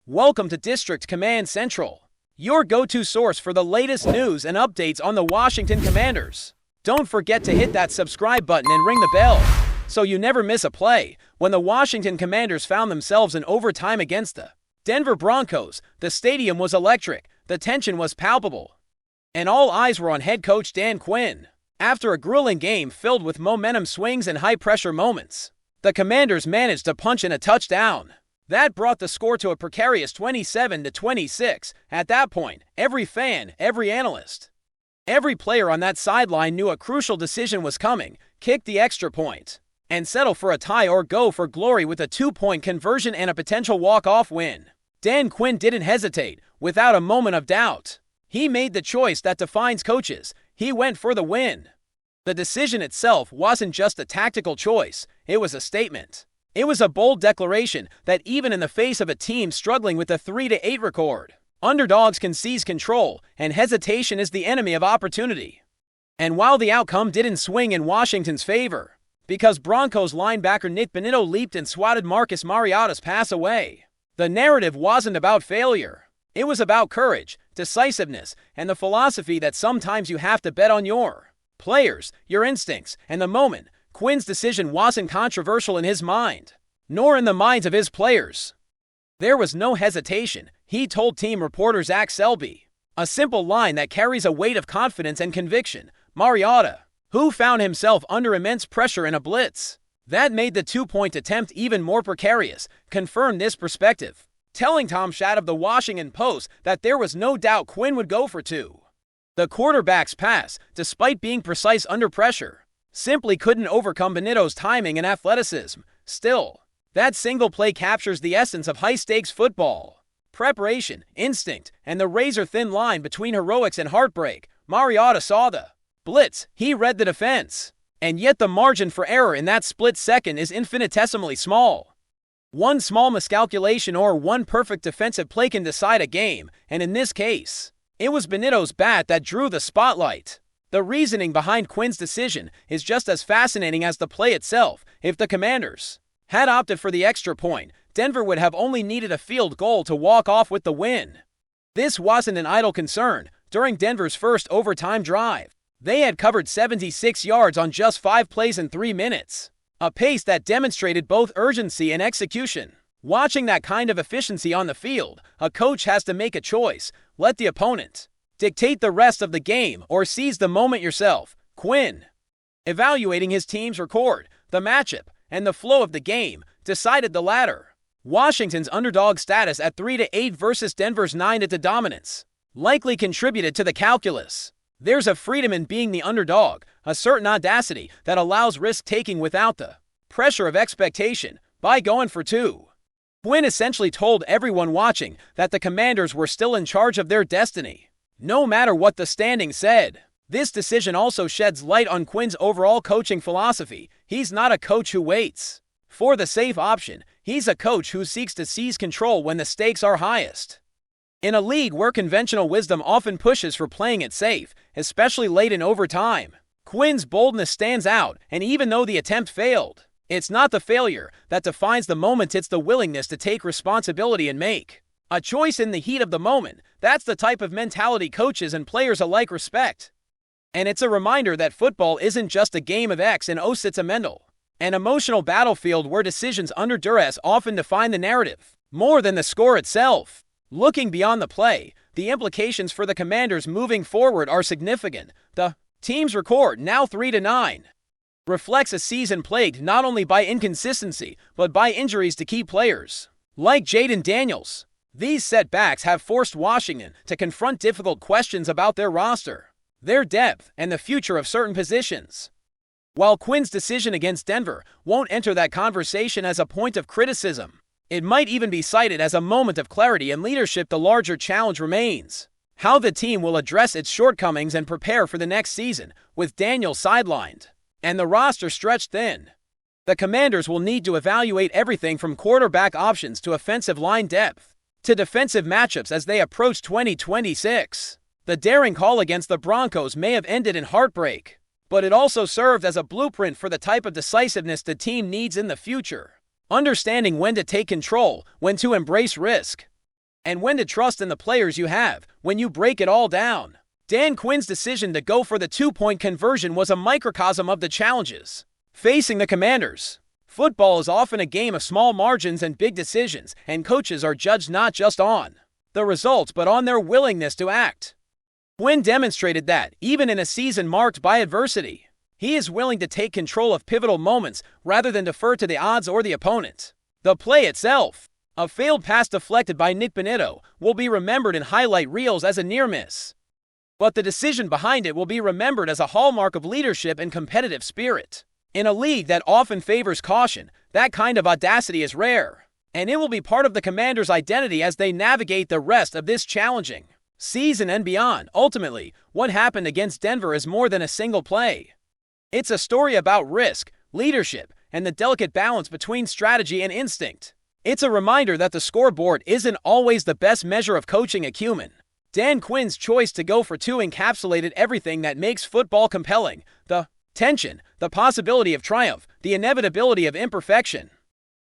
Welcome to District Command Central, your go-to source for the latest news and updates on the Washington Commanders. Don't forget to hit that subscribe button and ring the bell so you never miss a play. When the Washington Commanders found themselves in overtime against the Denver Broncos, the stadium was electric, the tension was palpable, and all eyes were on head coach Dan Quinn. After a grueling game filled with momentum swings and high-pressure moments, the Commanders managed to punch in a touchdown. That brought the score to a precarious 27-26. At that point, every fan, every analyst, every player on that sideline knew a crucial decision was coming: kick the extra point and settle for a tie, or go for glory with a 2-point conversion and a potential walk-off win. Dan Quinn didn't hesitate. Without a moment of doubt, he made the choice that defines coaches. He went for the win. The decision itself wasn't just a tactical choice, it was a statement. It was a bold declaration that even in the face of a team struggling with a 3-8 record, underdogs can seize control, and hesitation is the enemy of opportunity. And while the outcome didn't swing in Washington's favor, because Broncos linebacker Nick Bonitto leaped and swatted Marcus Mariota's pass away, the narrative wasn't about failure. It was about courage, decisiveness, and the philosophy that sometimes you have to bet on your players, your instincts, and the moment. Quinn's decision wasn't controversial in his mind, nor in the minds of his players. There was no hesitation, he told team reporter Zach Selby. A simple line that carries a weight of confidence and conviction. Mariota, who found himself under immense pressure in a blitz that made the 2-point attempt even more precarious, confirmed this perspective, telling Tom Schad of the Washington Post that there was no doubt Quinn would go for two. The quarterback's pass, despite being precise under pressure, simply couldn't overcome Bonitto's timing and athleticism. Still, that single play captures the essence of high-stakes football: preparation, instinct, and the razor-thin line between heroics and heartbreak. Mariota saw the blitz, he read the defense, and yet the margin for error in that split second is infinitesimally small. One small miscalculation or one perfect defensive play can decide a game, and in this case, it was Bonitto's bat that drew the spotlight. The reasoning behind Quinn's decision is just as fascinating as the play itself. If the Commanders had opted for the extra point, Denver would have only needed a field goal to walk off with the win. This wasn't an idle concern. During Denver's first overtime drive, they had covered 76 yards on just 5 plays in 3 minutes, a pace that demonstrated both urgency and execution. Watching that kind of efficiency on the field, a coach has to make a choice: let the opponent dictate the rest of the game, or seize the moment yourself. Quinn, evaluating his team's record, the matchup, and the flow of the game, decided the latter. Washington's underdog status at 3-8 versus Denver's 9-2 dominance likely contributed to the calculus. There's a freedom in being the underdog, a certain audacity that allows risk-taking without the pressure of expectation. By going for two, Quinn essentially told everyone watching that the Commanders were still in charge of their destiny, no matter what the standings said. This decision also sheds light on Quinn's overall coaching philosophy. He's not a coach who waits for the safe option. He's a coach who seeks to seize control when the stakes are highest. In a league where conventional wisdom often pushes for playing it safe, especially late in overtime, Quinn's boldness stands out, and even though the attempt failed, it's not the failure that defines the moment, it's the willingness to take responsibility and make a choice in the heat of the moment. That's the type of mentality coaches and players alike respect. And it's a reminder that football isn't just a game of X and O, it's a mental and emotional battlefield where decisions under duress often define the narrative, more than the score itself. Looking beyond the play, the implications for the Commanders moving forward are significant. The team's record, now 3-9, reflects a season plagued not only by inconsistency, but by injuries to key players like Jaden Daniels. These setbacks have forced Washington to confront difficult questions about their roster, their depth, and the future of certain positions. While Quinn's decision against Denver won't enter that conversation as a point of criticism, it might even be cited as a moment of clarity and leadership. The larger challenge remains how the team will address its shortcomings and prepare for the next season. With Daniels sidelined and the roster stretched thin, the Commanders will need to evaluate everything from quarterback options to offensive line depth to defensive matchups as they approach 2026. The daring call against the Broncos may have ended in heartbreak, but it also served as a blueprint for the type of decisiveness the team needs in the future. Understanding when to take control, when to embrace risk, and when to trust in the players you have when you break it all down. Dan Quinn's decision to go for the two-point conversion was a microcosm of the challenges facing the Commanders. Football is often a game of small margins and big decisions, and coaches are judged not just on the results but on their willingness to act. Quinn demonstrated that, even in a season marked by adversity, he is willing to take control of pivotal moments rather than defer to the odds or the opponent. The play itself, a failed pass deflected by Nick Bonitto, will be remembered in highlight reels as a near miss. But the decision behind it will be remembered as a hallmark of leadership and competitive spirit. In a league that often favors caution, that kind of audacity is rare, and it will be part of the Commanders' identity as they navigate the rest of this challenging season and beyond. Ultimately, what happened against Denver is more than a single play. It's a story about risk, leadership, and the delicate balance between strategy and instinct. It's a reminder that the scoreboard isn't always the best measure of coaching acumen. Dan Quinn's choice to go for two encapsulated everything that makes football compelling: the tension, the possibility of triumph, the inevitability of imperfection,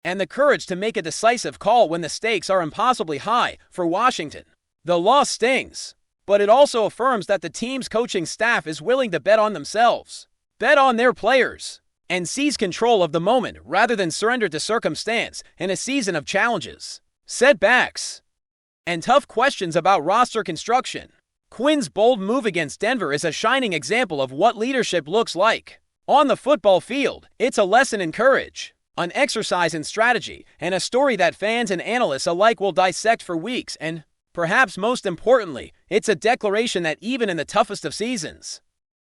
and the courage to make a decisive call when the stakes are impossibly high. For Washington, the loss stings, but it also affirms that the team's coaching staff is willing to bet on themselves, bet on their players, and seize control of the moment rather than surrender to circumstance in a season of challenges, setbacks, and tough questions about roster construction. Quinn's bold move against Denver is a shining example of what leadership looks like. On the football field, it's a lesson in courage, an exercise in strategy, and a story that fans and analysts alike will dissect for weeks. And, perhaps most importantly, it's a declaration that even in the toughest of seasons,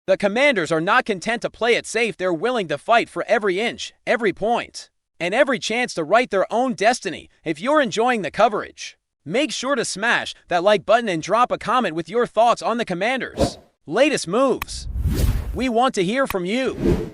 the Commanders are not content to play it safe. They're willing to fight for every inch, every point, and every chance to write their own destiny. If you're enjoying the coverage, make sure to smash that like button and drop a comment with your thoughts on the Commanders' latest moves. We want to hear from you.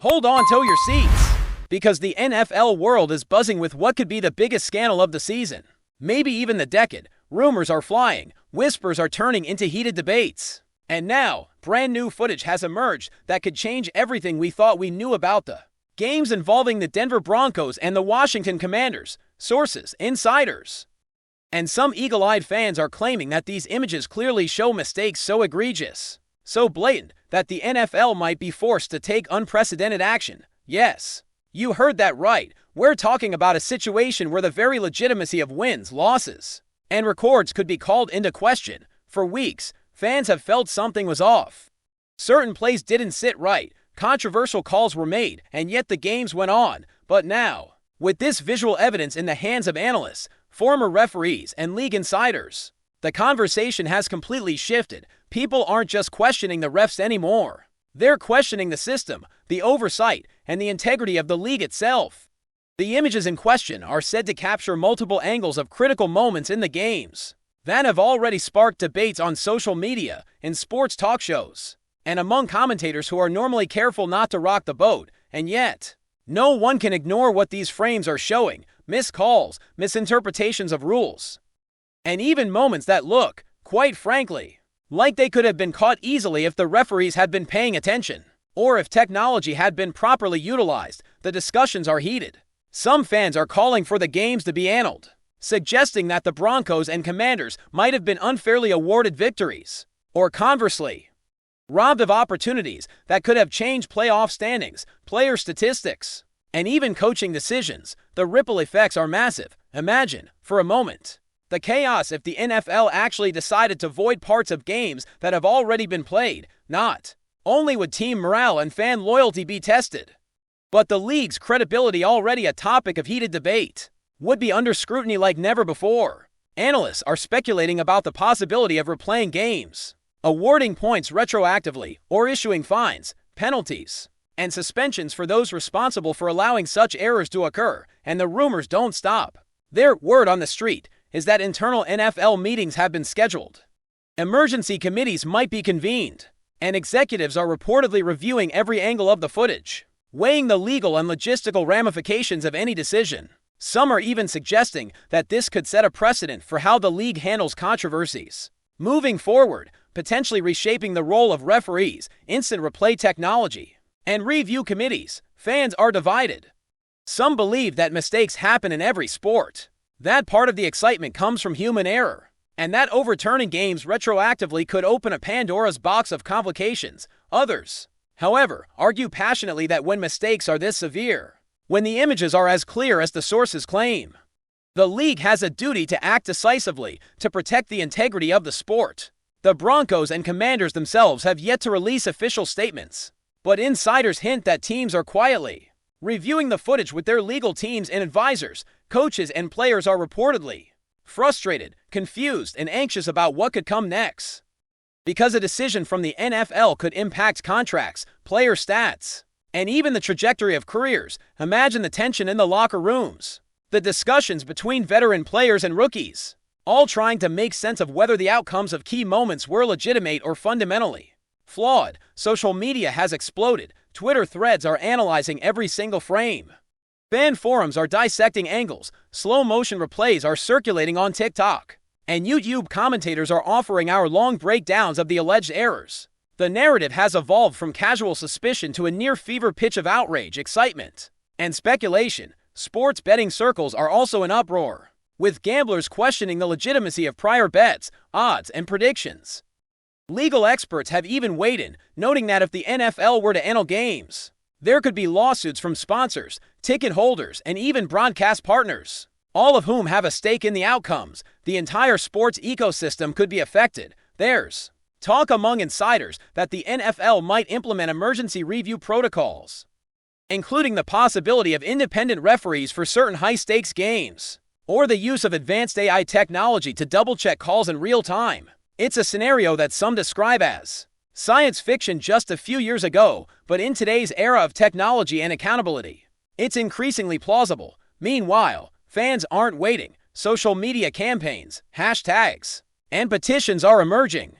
Hold on to your seats, because the NFL world is buzzing with what could be the biggest scandal of the season, maybe even the decade. Rumors are flying, whispers are turning into heated debates, and now, brand new footage has emerged that could change everything we thought we knew about the games involving the Denver Broncos and the Washington Commanders. Sources, insiders, and some eagle-eyed fans are claiming that these images clearly show mistakes so egregious, so blatant, that the NFL might be forced to take unprecedented action. Yes, you heard that right. We're talking about a situation where the very legitimacy of wins, losses, and records could be called into question. For weeks, fans have felt something was off. Certain plays didn't sit right, controversial calls were made, and yet the games went on. But now, with this visual evidence in the hands of analysts, former referees, and league insiders, the conversation has completely shifted. People aren't just questioning the refs anymore. They're questioning the system, the oversight, and the integrity of the league itself. The images in question are said to capture multiple angles of critical moments in the games that have already sparked debates on social media, in sports talk shows, and among commentators who are normally careful not to rock the boat. And yet, no one can ignore what these frames are showing: missed calls, misinterpretations of rules, and even moments that look, quite frankly, like they could have been caught easily if the referees had been paying attention, or if technology had been properly utilized. The discussions are heated. Some fans are calling for the games to be annulled, suggesting that the Broncos and Commanders might have been unfairly awarded victories, or conversely, robbed of opportunities that could have changed playoff standings, player statistics, and even coaching decisions. The ripple effects are massive. Imagine, for a moment, the chaos if the NFL actually decided to void parts of games that have already been played. Not only would team morale and fan loyalty be tested, but the league's credibility, already a topic of heated debate, would be under scrutiny like never before. Analysts are speculating about the possibility of replaying games, awarding points retroactively, or issuing fines, penalties, and suspensions for those responsible for allowing such errors to occur. And the rumors don't stop. Their word on the street is that internal NFL meetings have been scheduled. Emergency committees might be convened, and executives are reportedly reviewing every angle of the footage, weighing the legal and logistical ramifications of any decision. Some are even suggesting that this could set a precedent for how the league handles controversies moving forward, potentially reshaping the role of referees, instant replay technology, and review committees. Fans are divided. Some believe that mistakes happen in every sport, That part of the excitement comes from human error, and that overturning games retroactively could open a Pandora's box of complications. Others, however, argue passionately that when mistakes are this severe, when the images are as clear as the sources claim, the league has a duty to act decisively to protect the integrity of the sport. The Broncos and Commanders themselves have yet to release official statements, but insiders hint that teams are quietly reviewing the footage with their legal teams and advisors. Coaches and players are reportedly frustrated, confused, and anxious about what could come next, because a decision from the NFL could impact contracts, player stats, and even the trajectory of careers. Imagine the tension in the locker rooms, the discussions between veteran players and rookies, all trying to make sense of whether the outcomes of key moments were legitimate or fundamentally flawed. Social media has exploded. Twitter threads are analyzing every single frame. Fan forums are dissecting angles. Slow-motion replays are circulating on TikTok, and YouTube commentators are offering hour-long breakdowns of the alleged errors. The narrative has evolved from casual suspicion to a near-fever pitch of outrage, excitement, and speculation. Sports betting circles are also in uproar, with gamblers questioning the legitimacy of prior bets, odds, and predictions. Legal experts have even weighed in, noting that if the NFL were to annul games, there could be lawsuits from sponsors, ticket holders, and even broadcast partners, all of whom have a stake in the outcomes. The entire sports ecosystem could be affected. There's talk among insiders that the NFL might implement emergency review protocols, including the possibility of independent referees for certain high-stakes games, or the use of advanced AI technology to double-check calls in real time. It's a scenario that some describe as science fiction just a few years ago, but in today's era of technology and accountability, it's increasingly plausible. Meanwhile, fans aren't waiting. Social media campaigns, hashtags, and petitions are emerging,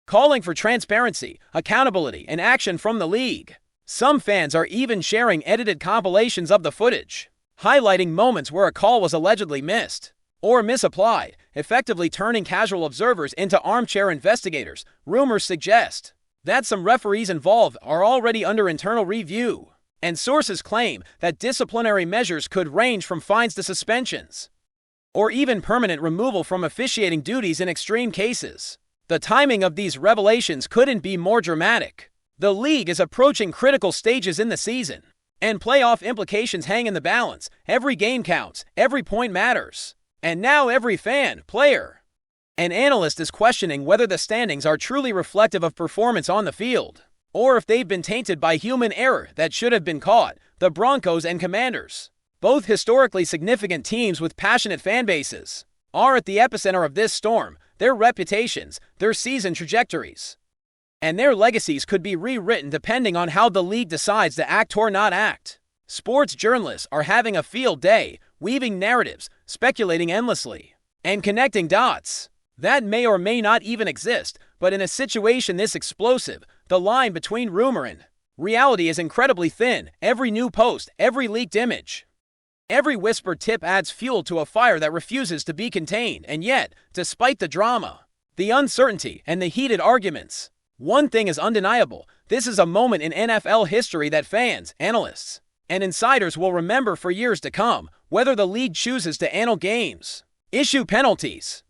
calling for transparency, accountability, and action from the league. Some fans are even sharing edited compilations of the footage, highlighting moments where a call was allegedly missed or misapplied, effectively turning casual observers into armchair investigators. Rumors suggest that some referees involved are already under internal review, and sources claim that disciplinary measures could range from fines to suspensions, or even permanent removal from officiating duties in extreme cases. The timing of these revelations couldn't be more dramatic. The league is approaching critical stages in the season, and playoff implications hang in the balance. Every game counts, every point matters, and now every fan, player, and analyst is questioning whether the standings are truly reflective of performance on the field, or if they've been tainted by human error that should have been caught. The Broncos and Commanders, both historically significant teams with passionate fan bases, are at the epicenter of this storm. Their reputations, their season trajectories, and their legacies could be rewritten depending on how the league decides to act or not act. Sports journalists are having a field day, weaving narratives, speculating endlessly, and connecting dots that may or may not even exist. But in a situation this explosive, the line between rumor and reality is incredibly thin. Every new post, every leaked image, every whispered tip adds fuel to a fire that refuses to be contained. And yet, despite the drama, the uncertainty, and the heated arguments, one thing is undeniable. This is a moment in NFL history that fans, analysts, and insiders will remember for years to come. Whether the league chooses to annul games, issue penalties,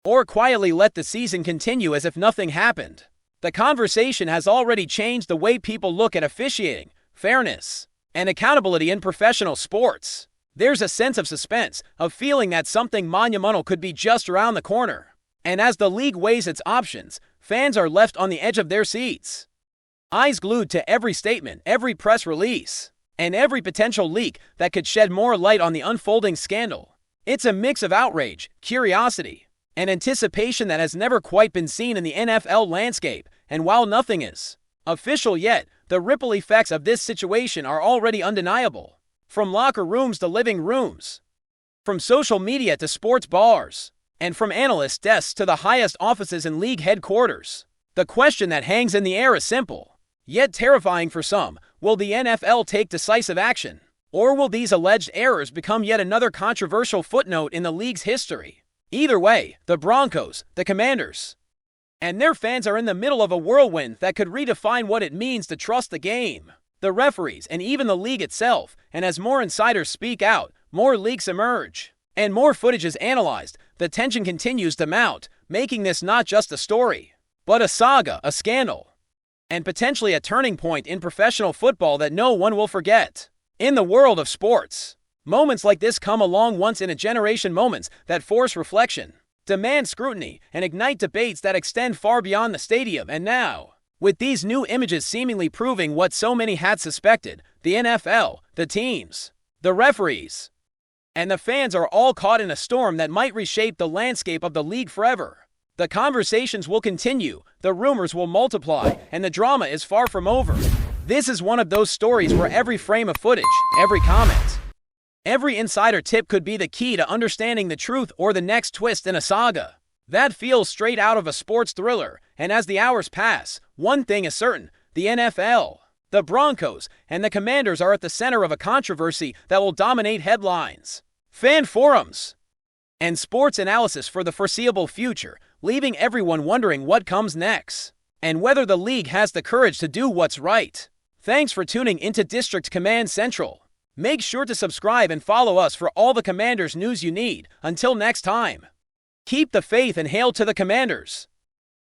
or quietly let the season continue as if nothing happened, the conversation has already changed the way people look at officiating, fairness, and accountability in professional sports. There's a sense of suspense, a feeling that something monumental could be just around the corner. And as the league weighs its options, fans are left on the edge of their seats, eyes glued to every statement, every press release, and every potential leak that could shed more light on the unfolding scandal. It's a mix of outrage, curiosity, and anticipation that has never quite been seen in the NFL landscape. And while nothing is official yet, the ripple effects of this situation are already undeniable. From locker rooms to living rooms, from social media to sports bars, and from analyst desks to the highest offices in league headquarters, the question that hangs in the air is simple, yet terrifying for some. Will the NFL take decisive action, or will these alleged errors become yet another controversial footnote in the league's history? Either way, the Broncos, the Commanders, and their fans are in the middle of a whirlwind that could redefine what it means to trust the game, the referees, and even the league itself. And as more insiders speak out, more leaks emerge, And more footage is analyzed. The tension continues to mount, making this not just a story, but a saga, a scandal, and potentially a turning point in professional football that no one will forget. In the world of sports, moments like this come along once in a generation, moments that force reflection, demand scrutiny, and ignite debates that extend far beyond the stadium. And now, with these new images seemingly proving what so many had suspected, the NFL, the teams, the referees, and the fans are all caught in a storm that might reshape the landscape of the league forever. The conversations will continue, the rumors will multiply, and the drama is far from over. This is one of those stories where every frame of footage, every comment, every insider tip could be the key to understanding the truth or the next twist in a saga that feels straight out of a sports thriller. And as the hours pass, one thing is certain: the NFL, the Broncos, and the Commanders are at the center of a controversy that will dominate headlines, fan forums, and sports analysis for the foreseeable future, leaving everyone wondering what comes next and whether the league has the courage to do what's right. Thanks for tuning into District Command Central. Make sure to subscribe and follow us for all the Commanders news you need. Until next time, keep the faith and hail to the Commanders.